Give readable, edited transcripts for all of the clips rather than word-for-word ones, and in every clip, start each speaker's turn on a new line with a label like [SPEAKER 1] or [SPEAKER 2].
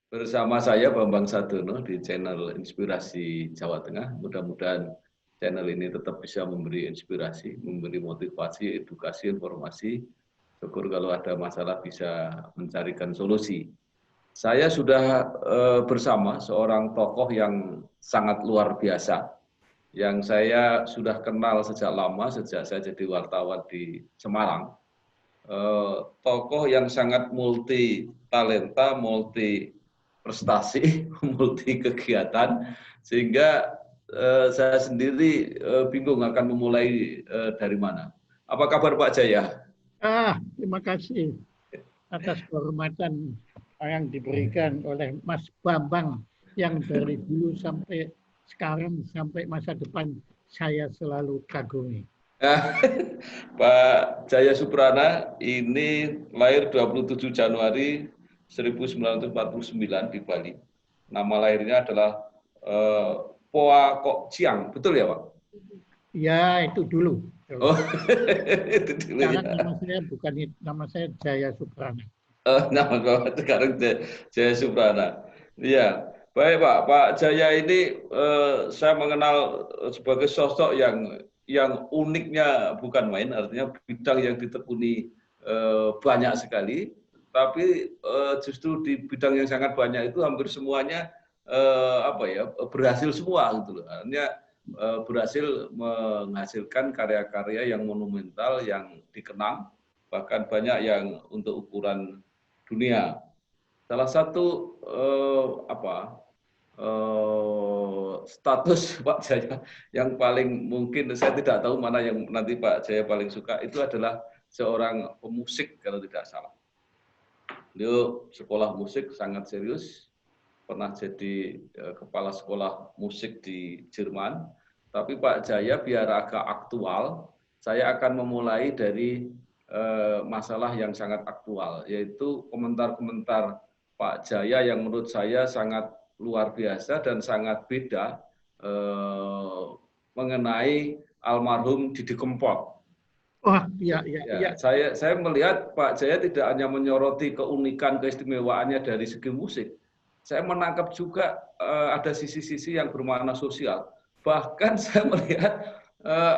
[SPEAKER 1] Bersama saya Bambang Sadono di channel Inspirasi Jawa Tengah. Mudah-mudahan channel ini tetap bisa memberi inspirasi, memberi motivasi, edukasi, informasi. Syukur kalau ada masalah bisa mencarikan solusi. Saya sudah bersama seorang tokoh yang sangat luar biasa, yang saya sudah kenal sejak lama, sejak saya jadi wartawan di Semarang. Tokoh yang sangat multi talenta, multi prestasi, multi kegiatan, sehingga saya sendiri bingung akan memulai dari mana. Apa kabar Pak Jaya?
[SPEAKER 2] Terima kasih atas kehormatan yang diberikan oleh Mas Bambang yang dari dulu sampai sekarang sampai masa depan saya selalu kagumi.
[SPEAKER 1] Pak Jaya Suprana ini lahir 27 Januari 1949 di Bali. Nama lahirnya adalah Poa Kok Ciang, betul ya Pak?
[SPEAKER 2] Ya, itu dulu.
[SPEAKER 1] Oh, itu dulu ya.
[SPEAKER 2] Sekarang nama saya bukan itu, nama saya Jaya Suprana.
[SPEAKER 1] Nama Bapak sekarang Jaya Suprana. Iya, baik Pak. Pak Jaya ini saya mengenal sebagai sosok yang uniknya bukan main, artinya bidang yang ditekuni banyak sekali. Tapi justru di bidang yang sangat banyak itu hampir semuanya berhasil semua gitu loh. Artinya berhasil menghasilkan karya-karya yang monumental, yang dikenang, bahkan banyak yang untuk ukuran dunia. Salah satu status Pak Jaya yang paling mungkin saya tidak tahu mana yang nanti Pak Jaya paling suka itu adalah seorang pemusik kalau tidak salah. Beliau sekolah musik sangat serius, pernah jadi kepala sekolah musik di Jerman. Tapi Pak Jaya biar agak aktual, saya akan memulai dari masalah yang sangat aktual, yaitu komentar-komentar Pak Jaya yang menurut saya sangat luar biasa dan sangat beda mengenai almarhum Didi Kempot.
[SPEAKER 2] Oh, iya.
[SPEAKER 1] Saya melihat Pak Jaya tidak hanya menyoroti keunikan keistimewaannya dari segi musik, saya menangkap juga ada sisi-sisi yang bermakna sosial. Bahkan saya melihat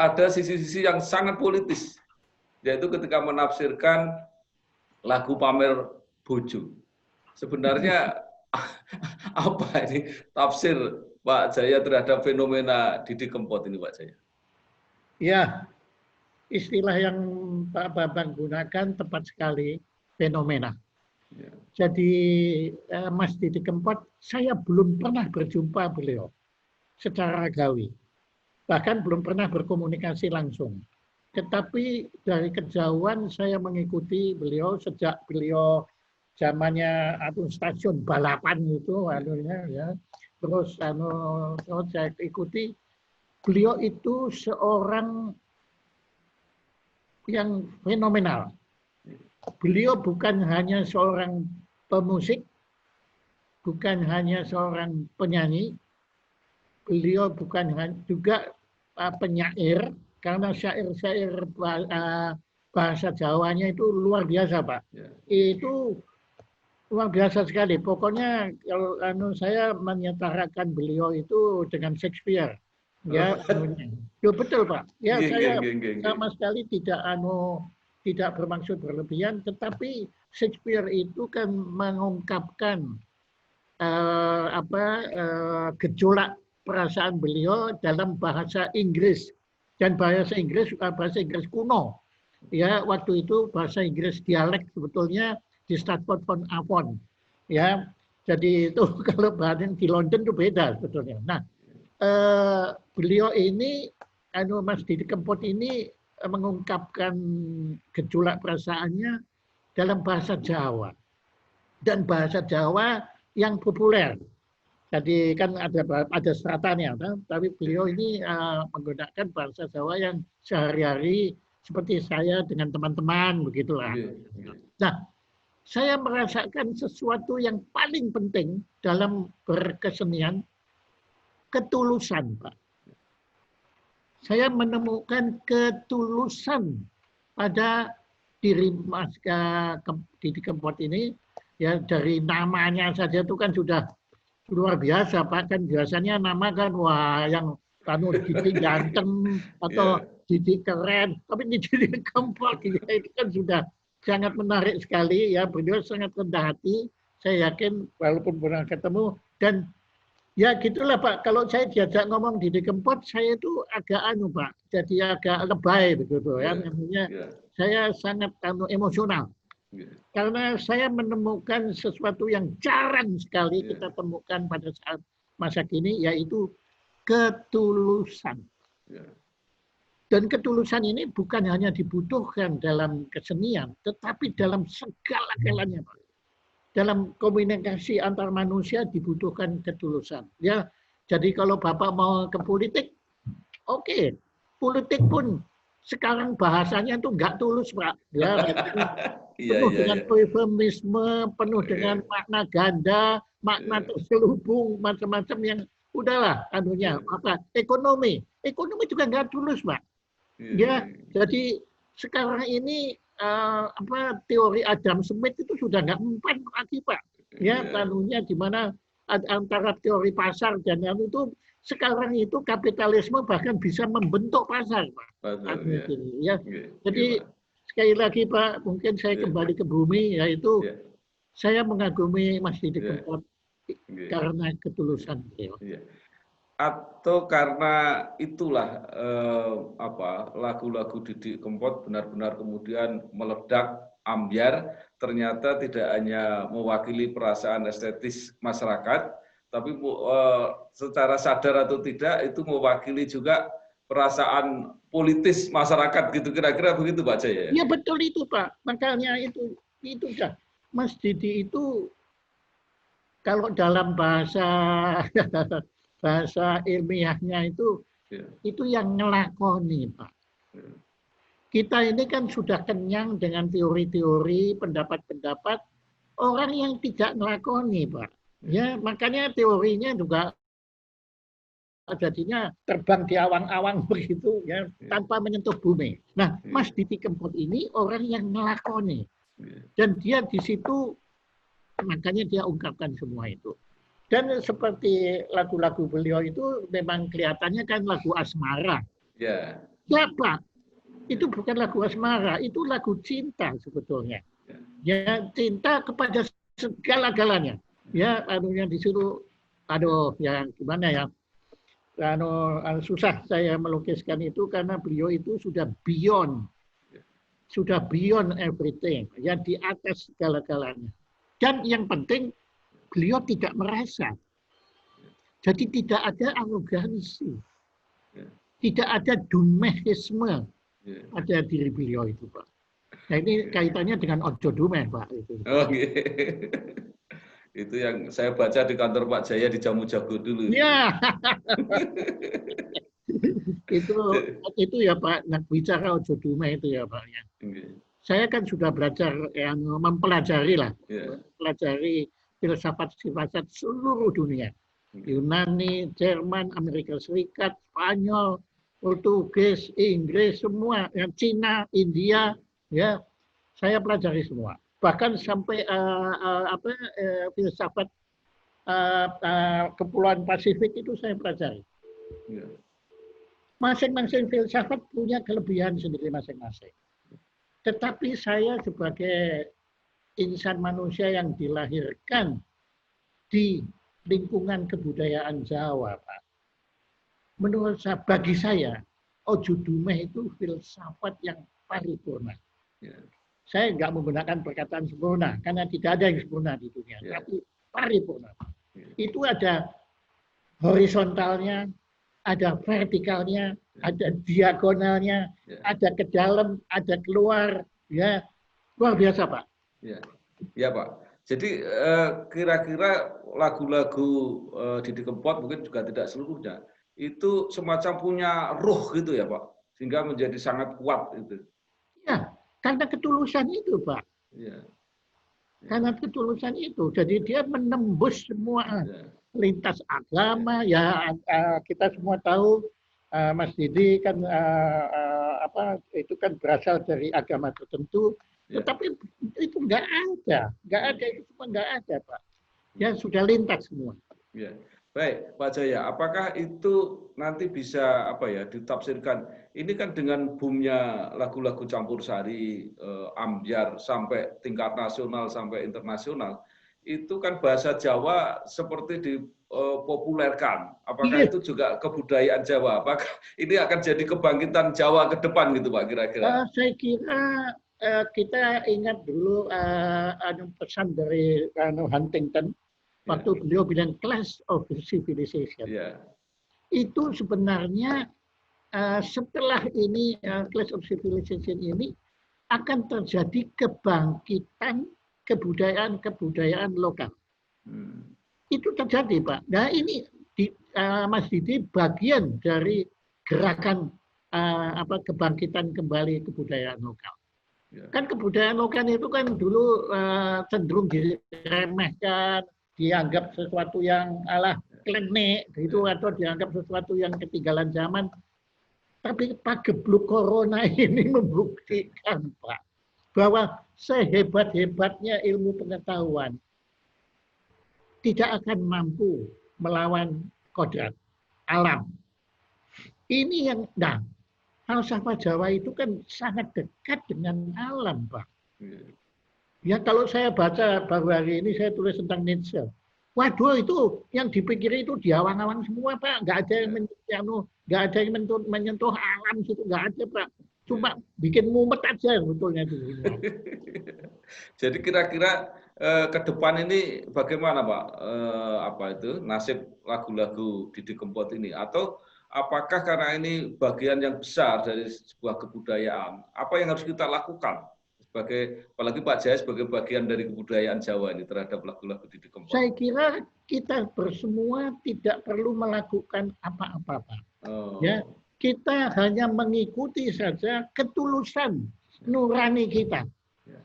[SPEAKER 1] ada sisi-sisi yang sangat politis, yaitu ketika menafsirkan lagu Pamer Bojo. Sebenarnya apa ini tafsir Pak Jaya terhadap fenomena Didi Kempot ini Pak Jaya?
[SPEAKER 2] Ya, istilah yang Pak Bambang gunakan tepat sekali, fenomena. Ya. Jadi Mas Didi Kempot, saya belum pernah berjumpa beliau secara gawi. Bahkan belum pernah berkomunikasi langsung. Tetapi dari kejauhan saya mengikuti beliau sejak beliau zamannya stasiun balapan itu ya. Terus saya ikuti beliau itu seorang yang fenomenal. Beliau bukan hanya seorang pemusik, bukan hanya seorang penyanyi, beliau bukan juga penyair, karena syair-syair bahasa Jawanya itu luar biasa, Pak. Ya. Itu luar biasa sekali. Pokoknya kalau saya menyetarakan beliau itu dengan Shakespeare. Ya, betul Pak. Ya, saya sama sekali tidak bermaksud berlebihan, tetapi Shakespeare itu kan mengungkapkan gejolak perasaan beliau dalam bahasa Inggris, dan bahasa Inggris kuno. Ya, waktu itu bahasa Inggris dialek sebetulnya di Stratford-upon-Avon. Ya, jadi itu kalau bahasa di London itu beda sebetulnya. Nah, beliau ini, Mas Didi Kempot ini mengungkapkan gejolak perasaannya dalam bahasa Jawa, dan bahasa Jawa yang populer. Jadi kan ada stratanya, tapi beliau ini menggunakan bahasa Jawa yang sehari-hari seperti saya dengan teman-teman begitulah. Nah, saya merasakan sesuatu yang paling penting dalam berkesenian, ketulusan, Pak. Saya menemukan ketulusan pada diri Mas Didi Kempot ini Ya dari namanya saja itu kan sudah luar biasa Pak. Kan biasanya nama kan wah yang Didik ganteng atau
[SPEAKER 1] Ya,
[SPEAKER 2] Didik keren. Tapi di Didik Kempot ya, itu kan sudah sangat menarik sekali ya. Beliau sangat rendah hati. Saya yakin walaupun pernah ketemu dan ya gitulah Pak. Kalau saya diajak ngomong Didik Kempot, saya itu agak anu Pak. Jadi agak lebay begitu ya.
[SPEAKER 1] ya,
[SPEAKER 2] Namanya
[SPEAKER 1] ya,
[SPEAKER 2] saya sangat emosional.
[SPEAKER 1] ya,
[SPEAKER 2] Karena saya menemukan sesuatu yang jarang sekali
[SPEAKER 1] ya,
[SPEAKER 2] kita temukan pada saat masa kini, yaitu ketulusan.
[SPEAKER 1] ya,
[SPEAKER 2] Dan ketulusan ini bukan hanya dibutuhkan dalam kesenian, tetapi dalam segala-galanya. Dalam komunikasi antar manusia dibutuhkan ketulusan. Ya, jadi kalau Bapak mau ke politik, oke, politik pun sekarang bahasanya itu nggak tulus, Pak. Ya,
[SPEAKER 1] iya,
[SPEAKER 2] penuh
[SPEAKER 1] iya,
[SPEAKER 2] dengan
[SPEAKER 1] iya,
[SPEAKER 2] eufemisme, penuh dengan
[SPEAKER 1] iya,
[SPEAKER 2] makna ganda, makna
[SPEAKER 1] iya,
[SPEAKER 2] terselubung, macam-macam yang udahlah anunya
[SPEAKER 1] iya,
[SPEAKER 2] apa ekonomi. Ekonomi juga nggak tulus, Pak.
[SPEAKER 1] iya,
[SPEAKER 2] Ya,
[SPEAKER 1] iya,
[SPEAKER 2] jadi sekarang ini apa teori Adam Smith itu sudah nggak mempan lagi, Pak. Ya,
[SPEAKER 1] iya,
[SPEAKER 2] tanunya di mana antara teori pasar dan yang itu sekarang itu kapitalisme bahkan bisa membentuk pasar, Pak.
[SPEAKER 1] betul,
[SPEAKER 2] Anu
[SPEAKER 1] ya,
[SPEAKER 2] ini, ya.
[SPEAKER 1] iya, iya,
[SPEAKER 2] Jadi
[SPEAKER 1] Pak,
[SPEAKER 2] sekali lagi Pak, mungkin saya
[SPEAKER 1] iya,
[SPEAKER 2] kembali ke bumi, yaitu
[SPEAKER 1] iya,
[SPEAKER 2] saya mengagumi Mas Didi
[SPEAKER 1] iya,
[SPEAKER 2] Kempot
[SPEAKER 1] iya,
[SPEAKER 2] karena
[SPEAKER 1] iya,
[SPEAKER 2] ketulusan beliau.
[SPEAKER 1] iya. Atau karena itulah apa lagu-lagu Didi Kempot benar-benar kemudian meledak ambyar, ternyata tidak hanya mewakili perasaan estetis masyarakat, tapi secara sadar atau tidak itu mewakili juga perasaan politis masyarakat gitu, kira-kira begitu Pak Jaya.
[SPEAKER 2] Ya betul itu Pak, makanya itu dah. Mas Didi itu kalau dalam bahasa bahasa ilmiahnya
[SPEAKER 1] Ya,
[SPEAKER 2] itu yang ngelakoni Pak.
[SPEAKER 1] ya,
[SPEAKER 2] Kita ini kan sudah kenyang dengan teori-teori, pendapat-pendapat orang yang tidak ngelakoni Pak.
[SPEAKER 1] ya,
[SPEAKER 2] Ya, makanya teorinya juga jadinya terbang di awang-awang begitu ya
[SPEAKER 1] ya,
[SPEAKER 2] tanpa menyentuh bumi. Nah,
[SPEAKER 1] ya,
[SPEAKER 2] Mas Didi Kempot ini orang yang ngelakoni
[SPEAKER 1] ya,
[SPEAKER 2] dan dia di situ makanya dia ungkapkan semua itu. Dan seperti lagu-lagu beliau itu memang kelihatannya kan lagu asmara.
[SPEAKER 1] ya,
[SPEAKER 2] Siapa?
[SPEAKER 1] ya,
[SPEAKER 2] Itu bukan lagu asmara, itu lagu cinta sebetulnya.
[SPEAKER 1] ya,
[SPEAKER 2] Ya cinta kepada segala-galanya. Ya, anunya disuruh,
[SPEAKER 1] ya,
[SPEAKER 2] aduh, ya gimana ya? Susah saya melukiskan itu karena beliau itu sudah beyond everything, ya di atas segala-galanya. Dan yang penting beliau tidak merasa, jadi tidak ada arogansi,
[SPEAKER 1] ya,
[SPEAKER 2] tidak ada dumehisme
[SPEAKER 1] ya,
[SPEAKER 2] pada diri beliau itu, Pak. Nah ini
[SPEAKER 1] ya.
[SPEAKER 2] kaitannya dengan ojo dumeh, Pak. Itu.
[SPEAKER 1] Oh, gitu. Itu yang saya baca di kantor Pak Jaya di Jamu Jago dulu itu.
[SPEAKER 2] Ya, itu itu ya Pak. Nah, bicara ojo dumeh itu ya Pak. Ya.
[SPEAKER 1] Oke.
[SPEAKER 2] Saya kan sudah belajar yang mempelajari lah,
[SPEAKER 1] Ya,
[SPEAKER 2] mempelajari filsafat-filsafat seluruh dunia.
[SPEAKER 1] oke.
[SPEAKER 2] Yunani, Jerman, Amerika Serikat, Spanyol, Portugis, Inggris, semua, yang Cina, India, ya saya pelajari semua. Bahkan sampai filsafat Kepulauan Pasifik itu saya pelajari.
[SPEAKER 1] Ya,
[SPEAKER 2] Masing-masing filsafat punya kelebihan sendiri masing-masing. Tetapi saya sebagai insan manusia yang dilahirkan di lingkungan kebudayaan Jawa, Pak. Menurut saya, bagi saya, ojo dumeh itu filsafat yang paripurna.
[SPEAKER 1] ya,
[SPEAKER 2] Saya nggak menggunakan perkataan sempurna, karena tidak ada yang sempurna di dunia.
[SPEAKER 1] ya,
[SPEAKER 2] Tapi paripurna.
[SPEAKER 1] ya,
[SPEAKER 2] Itu ada horizontalnya, ada vertikalnya,
[SPEAKER 1] ya,
[SPEAKER 2] ada diagonalnya,
[SPEAKER 1] ya,
[SPEAKER 2] ada ke dalam, ada keluar, ya luar biasa Pak.
[SPEAKER 1] ya. Ya, Pak. Jadi kira-kira lagu-lagu Didi Kempot mungkin juga tidak seluruhnya itu semacam punya ruh gitu ya, Pak. Sehingga menjadi sangat kuat itu.
[SPEAKER 2] Ya, karena ketulusan itu Pak.
[SPEAKER 1] Ya, ya,
[SPEAKER 2] Karena ketulusan itu, jadi dia menembus semua
[SPEAKER 1] ya,
[SPEAKER 2] lintas
[SPEAKER 1] ya,
[SPEAKER 2] agama. Ya kita semua tahu Mas Didi kan apa itu kan berasal dari agama tertentu.
[SPEAKER 1] Ya.
[SPEAKER 2] Tetapi itu nggak ada itu semua nggak ada, Pak. Ya sudah lintas semua.
[SPEAKER 1] Ya. Baik, Pak Jaya, apakah itu nanti bisa apa ya ditafsirkan? Ini kan dengan boomnya lagu-lagu campur sari, ambyar sampai tingkat nasional sampai internasional, itu kan bahasa Jawa seperti dipopulerkan. Apakah
[SPEAKER 2] Iya,
[SPEAKER 1] itu juga kebudayaan Jawa? Apakah ini akan jadi kebangkitan Jawa ke depan gitu, Pak, kira-kira?
[SPEAKER 2] saya kira kita ingat dulu pesan dari Huntington
[SPEAKER 1] Ya,
[SPEAKER 2] waktu beliau bilang clash of civilization.
[SPEAKER 1] ya,
[SPEAKER 2] Itu sebenarnya setelah ini clash of civilization ini akan terjadi kebangkitan kebudayaan lokal.
[SPEAKER 1] hmm,
[SPEAKER 2] Itu terjadi, Pak. Nah ini Mas Didi bagian dari gerakan kebangkitan kembali kebudayaan lokal.
[SPEAKER 1] ya,
[SPEAKER 2] Kan kebudayaan lokal itu kan dulu cenderung diremehkan, dianggap sesuatu yang klenik gitu atau dianggap sesuatu yang ketinggalan zaman. Tapi pagebluk corona ini membuktikan, Pak, bahwa sehebat-hebatnya ilmu pengetahuan tidak akan mampu melawan kodrat alam. Ini yang, nah, falsafah Jawa itu kan sangat dekat dengan alam, Pak.
[SPEAKER 1] ya.
[SPEAKER 2] Ya kalau saya baca baru hari ini saya tulis tentang Nietzsche. Waduh itu yang dipikir itu diawang-awang semua, Pak. Nggak ada yang nggak ada yang menyentuh alam situ, nggak ada, Pak. Cuma bikin mumet aja sebetulnya itu.
[SPEAKER 1] Jadi kira-kira ke depan ini bagaimana Pak? Apa itu nasib lagu-lagu Didi Kempot ini? Atau apakah karena ini bagian yang besar dari sebuah kebudayaan, apa yang harus kita lakukan sebagai apalagi Pak Jaya sebagai bagian dari kebudayaan Jawa ini terhadap lagu-lagu Didi Kempot?
[SPEAKER 2] Saya kira kita bersemua tidak perlu melakukan apa-apa, Pak. Ya,
[SPEAKER 1] Oh,
[SPEAKER 2] kita hanya mengikuti saja ketulusan nurani kita.
[SPEAKER 1] ya,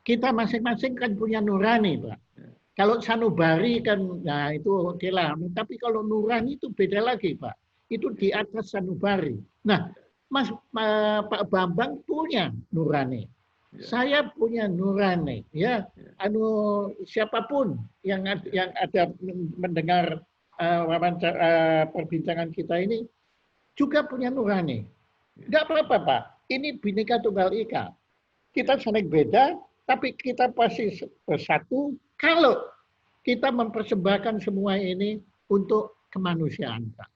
[SPEAKER 2] Kita masing-masing kan punya nurani, Pak.
[SPEAKER 1] ya,
[SPEAKER 2] Kalau sanubari kan, nah itu oke lah. Tapi kalau nurani itu beda lagi, Pak. Itu di atas sanubari. Nah, Pak Bambang punya nurani.
[SPEAKER 1] ya,
[SPEAKER 2] Saya punya nurani, ya.
[SPEAKER 1] ya,
[SPEAKER 2] Siapapun yang ada mendengar perbincangan kita ini juga punya nurani. Enggak apa-apa, Pak. Ini Bhinneka Tunggal Ika. Kita saling beda, tapi kita pasti bersatu kalau kita mempersembahkan semua ini untuk kemanusiaan, Pak.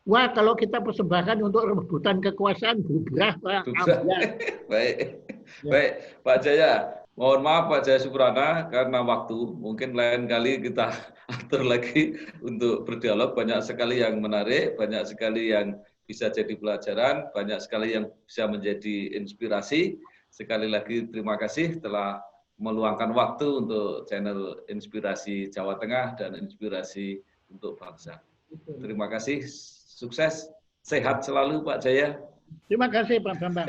[SPEAKER 2] Wah, kalau kita persembahkan untuk rebutan kekuasaan, bubrah, Pak.
[SPEAKER 1] baik,
[SPEAKER 2] Ya.
[SPEAKER 1] baik, Pak Jaya. Mohon maaf Pak Jaya Suprana karena waktu. Mungkin lain kali kita atur lagi untuk berdialog. Banyak sekali yang menarik, banyak sekali yang bisa jadi pelajaran, banyak sekali yang bisa menjadi inspirasi. Sekali lagi terima kasih telah meluangkan waktu untuk channel Inspirasi Jawa Tengah dan Inspirasi untuk Bangsa. Terima kasih, sukses, sehat selalu Pak Jaya.
[SPEAKER 2] Terima kasih Pak Bambang.